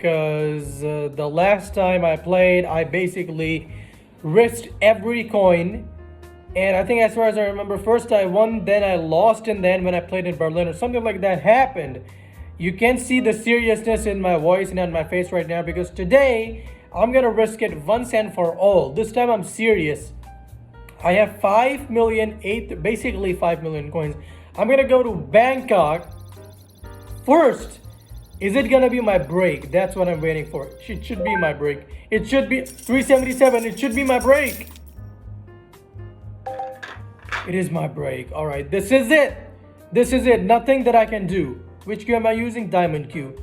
because the last time I played, I basically risked every coin. And I think as far as I remember, first I won, then I lost, and then when I played in Berlin or something like that happened. You can see the seriousness in my voice and on my face right now because today I'm gonna risk it once and for all. This time I'm serious. I have 5 million, basically 5 million coins. I'm gonna go to Bangkok. First, is it gonna be my break? That's what I'm waiting for. It should be my break. It should be 377. It should be my break. It is my break. All right, this is it. This is it. Nothing that I can do. Which Q am I using? Diamond Q.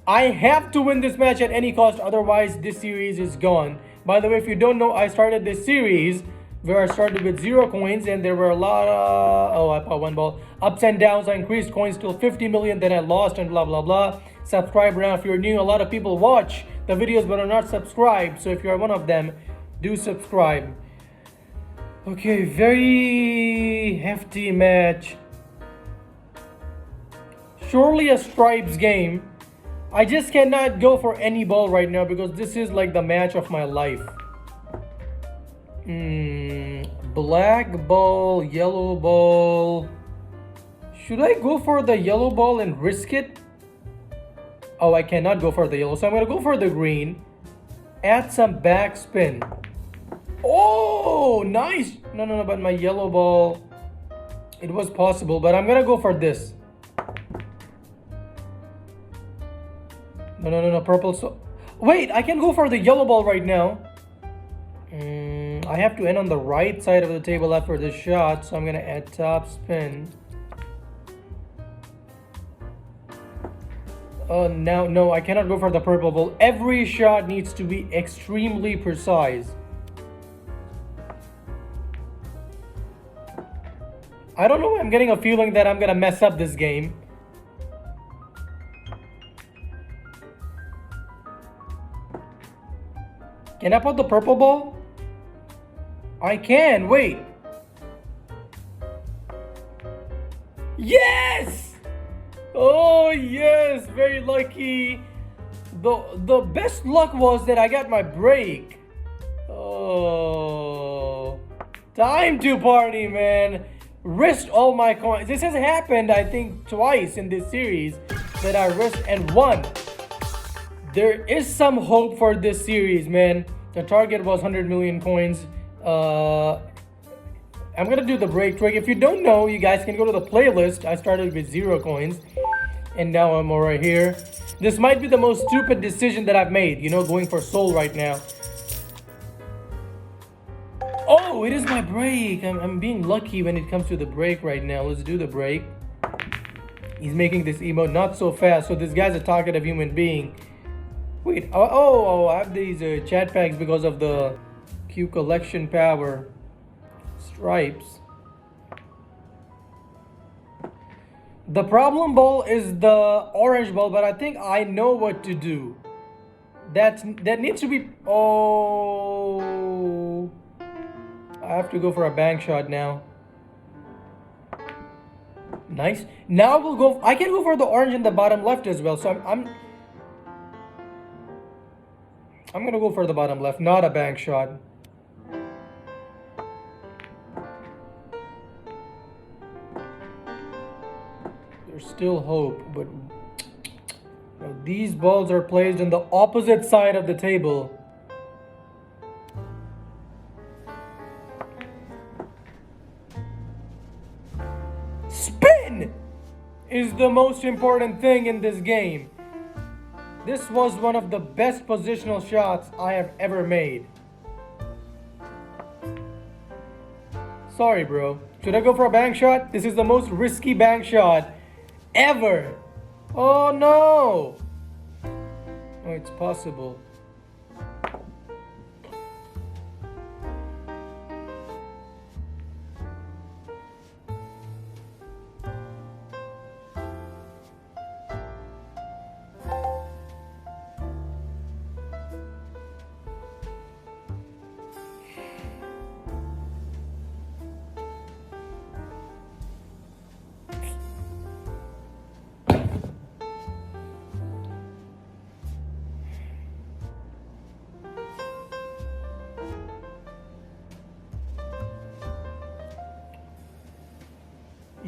I have to win this match at any cost. Otherwise, this series is gone. By the way, if you don't know, I started this series where I started with 0 coins and there were a lot of, oh, I bought 1 ball. Ups and downs. I increased coins till 50 million. Then I lost and blah, blah, blah. Subscribe now if you're new. A lot of people watch the videos but are not subscribed. So if you're one of them, do subscribe. Okay, very hefty match. Surely a stripes game. I just cannot go for any ball right now because this is like the match of my life. Black ball, yellow ball. Should I go for the yellow ball and risk it? Oh, I cannot go for the yellow, so I'm gonna go for the green. Add some backspin. Oh, nice. No, but my yellow ball, it was possible, but I'm gonna go for this. No, purple. So wait, I can go for the yellow ball right now. I have to end on the right side of the table after this shot, so I'm gonna add top spin. Now, no, I cannot go for the purple ball. Every shot needs to be extremely precise. I don't know, I'm getting a feeling that I'm gonna mess up this game. Can I put the purple ball? I can, wait. Yes! Oh yes, very lucky. The best luck was that I got my break. Oh, time to party, man. Risked all my coins. This has happened, I think, twice in this series that I risked and won. There is some hope for this series, man. The target was 100 million coins. I'm gonna do the break trick. If you don't know, you guys can go to the playlist. I started with 0 coins and now I'm right here. This might be the most stupid decision that I've made, you know, going for soul right now. Oh, it is my break. I'm being lucky when it comes to the break right now. Let's do the break. He's making this emote not so fast, so this guy's a talkative human being. Wait, I have these chat packs because of the Q collection power. Stripes. The problem ball is the orange ball, but I think I know what to do. That needs to be... Oh, I have to go for a bank shot now. Nice. Now we'll go... I can go for the orange in the bottom left as well, so I'm gonna go for the bottom left, not a bank shot. There's still hope, but these balls are placed on the opposite side of the table. Spin is the most important thing in this game. This was one of the best positional shots I have ever made. Sorry, bro. Should I go for a bank shot? This is the most risky bank shot ever. Oh no. Oh, it's possible.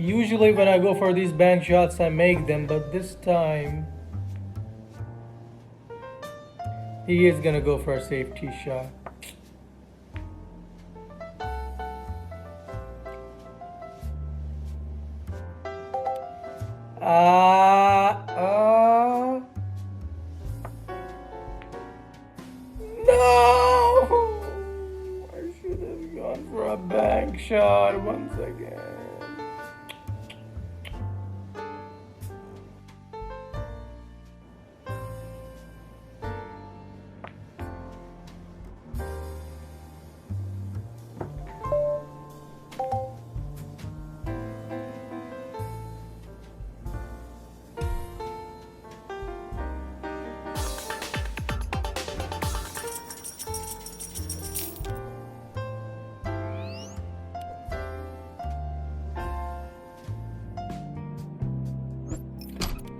Usually when I go for these bank shots, I make them, but this time he is gonna go for a safety shot. No! I should have gone for a bank shot once again.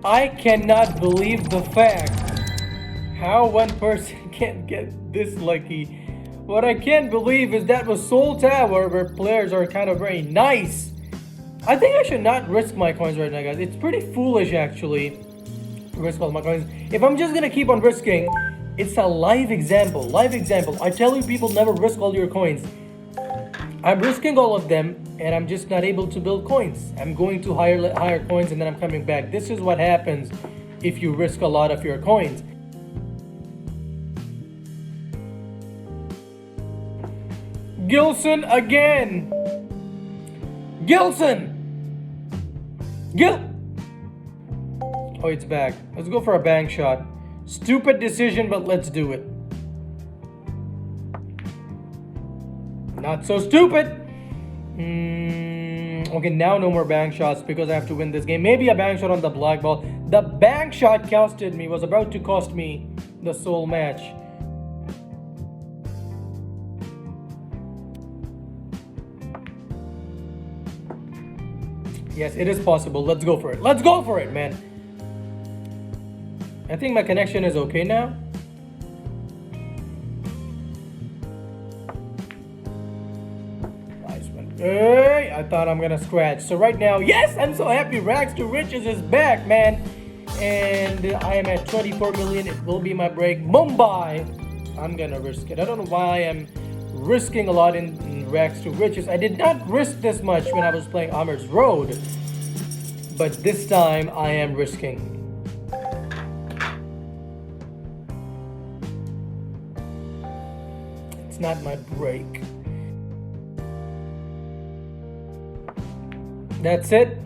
I cannot believe the fact how one person can get this lucky. What I can't believe is that was Soul Tower, where players are kind of very nice. I think I should not risk my coins right now, guys. It's pretty foolish actually to risk all my coins. If I'm just gonna keep on risking, it's a live example. Live example. I tell you, people, never risk all your coins. I'm risking all of them, and I'm just not able to build coins. I'm going to higher coins, and then I'm coming back. This is what happens if you risk a lot of your coins. Gilson again. Gilson. Oh, it's back. Let's go for a bank shot. Stupid decision, but let's do it. Not so stupid. Okay, now no more bank shots because I have to win this game. Maybe a bank shot on the black ball. The bank shot was about to cost me the soul match. Yes, it is possible. Let's go for it. Let's go for it, man. I think my connection is okay now. Hey, I thought I'm gonna scratch. So right now, yes, I'm so happy. Rags to Riches is back, man. And I am at 24 million. It will be my break. Mumbai. I'm gonna risk it. I don't know why I'm risking a lot in Rags to Riches. I did not risk this much when I was playing Aamir's Road. But this time, I am risking. It's not my break. That's it.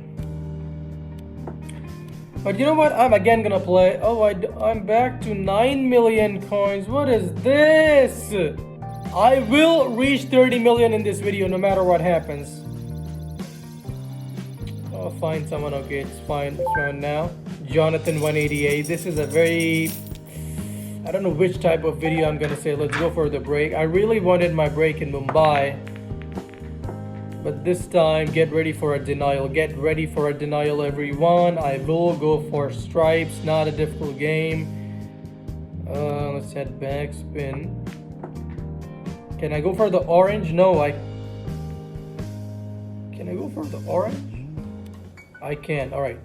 But you know what? I'm again gonna play. Oh, I'm back to 9 million coins. What is this? I will reach 30 million in this video no matter what happens. I'll find someone. Okay, it's fine. It's fine now. Jonathan 188. This is a very... I don't know which type of video I'm gonna say. Let's go for the break. I really wanted my break in Mumbai. But this time, get ready for a denial. Get ready for a denial, everyone. I will go for stripes. Not a difficult game. Let's head back. Spin. Can I go for the orange? No, Can I go for the orange? I can. Alright.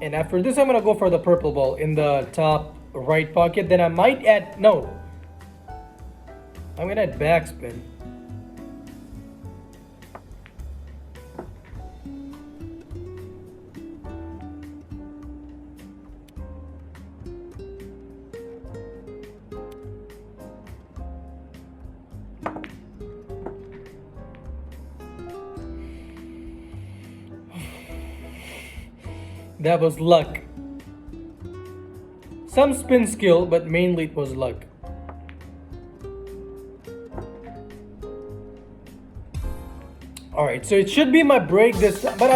And after this, I'm going to go for the purple ball in the top right pocket. Then I might add... No. I'm gonna add backspin. That was luck. Some spin skill, but mainly it was luck. Alright, so it should be my break this time, but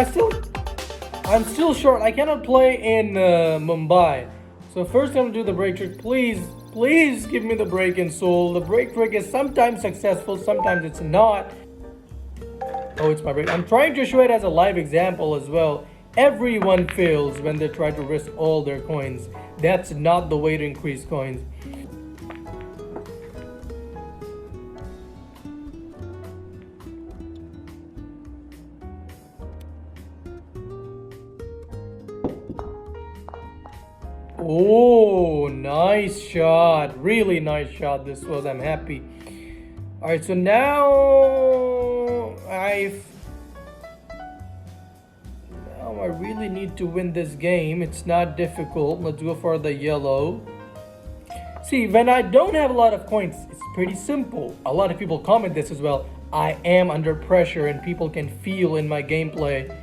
I'm still short. I cannot play in Mumbai. So first I'm gonna do the break trick. Please give me the break in Seoul. The break trick is sometimes successful, sometimes it's not. Oh, it's my break. I'm trying to show it as a live example as well. Everyone fails when they try to risk all their coins. That's not the way to increase coins. Oh, nice shot. Really nice shot this was. I'm happy. Alright, so now I really need to win this game. It's not difficult. Let's go for the yellow. See, when I don't have a lot of coins, it's pretty simple. A lot of people comment this as well. I am under pressure and people can feel in my gameplay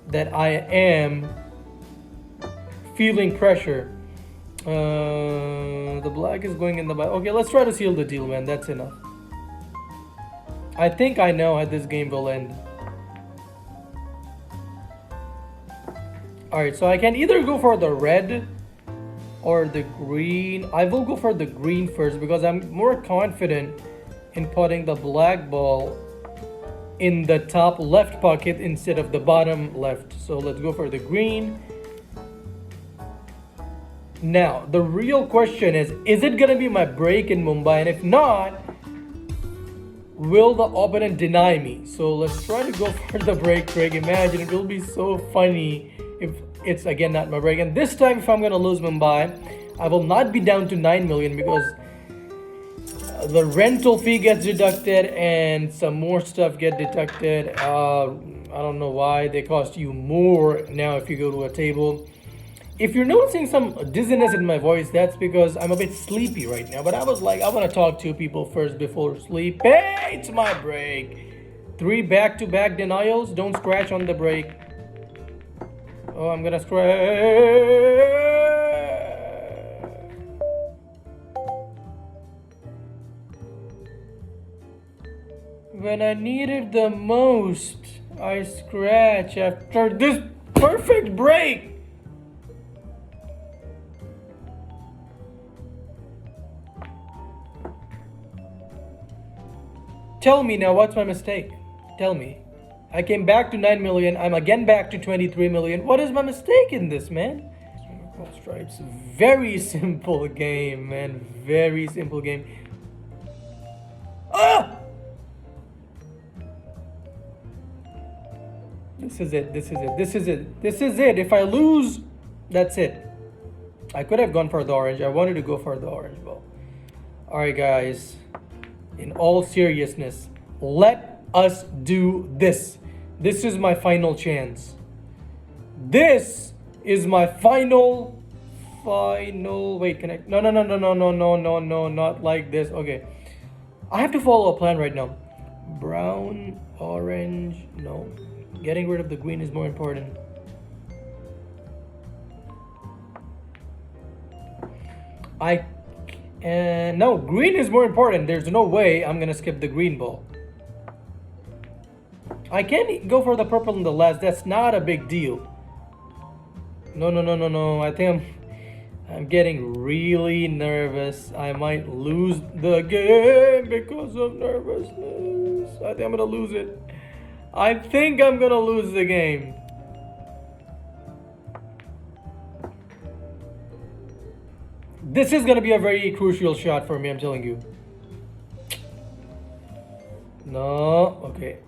that I am feeling pressure. The black is going in the back. Okay, let's try to seal the deal, man. That's enough. I think I know how this game will end. Alright, so I can either go for the red or the green. I will go for the green first because I'm more confident in putting the black ball in the top left pocket instead of the bottom left. So let's go for the green. Now, the real question is it gonna be my break in Mumbai? And if not, will the opponent deny me? So let's try to go for the break. Imagine, it will be so funny if it's again not my break. And this time, if I'm gonna lose Mumbai, I will not be down to 9 million because the rental fee gets deducted and some more stuff get deducted. I don't know why they cost you more now if you go to a table. If you're noticing some dizziness in my voice, that's because I'm a bit sleepy right now. But I was like, I want to talk to people first before sleep. Hey, it's my break. 3 back-to-back denials. Don't scratch on the break. Oh, I'm gonna scratch. When I need it the most, I scratch after this perfect break. Tell me now, what's my mistake? Tell me. I came back to 9 million. I'm again back to 23 million. What is my mistake in this, man? Stripes. Very simple game, man. Very simple game. Ah! This is it. This is it. This is it. This is it. If I lose, that's it. I could have gone for the orange. I wanted to go for the orange ball. Alright, guys. In all seriousness, let us do this. This is my final chance. This is my final. Wait, can I? No, not like this. Okay. I have to follow a plan right now. Brown, orange, no. Getting rid of the green is more important. No, green is more important. There's no way I'm gonna skip the green ball. I can go for the purple in the last. That's not a big deal. No. I think I'm getting really nervous. I might lose the game because of nervousness. I think I'm gonna lose it. I think I'm gonna lose the game. This is gonna be a very crucial shot for me, I'm telling you. No, okay.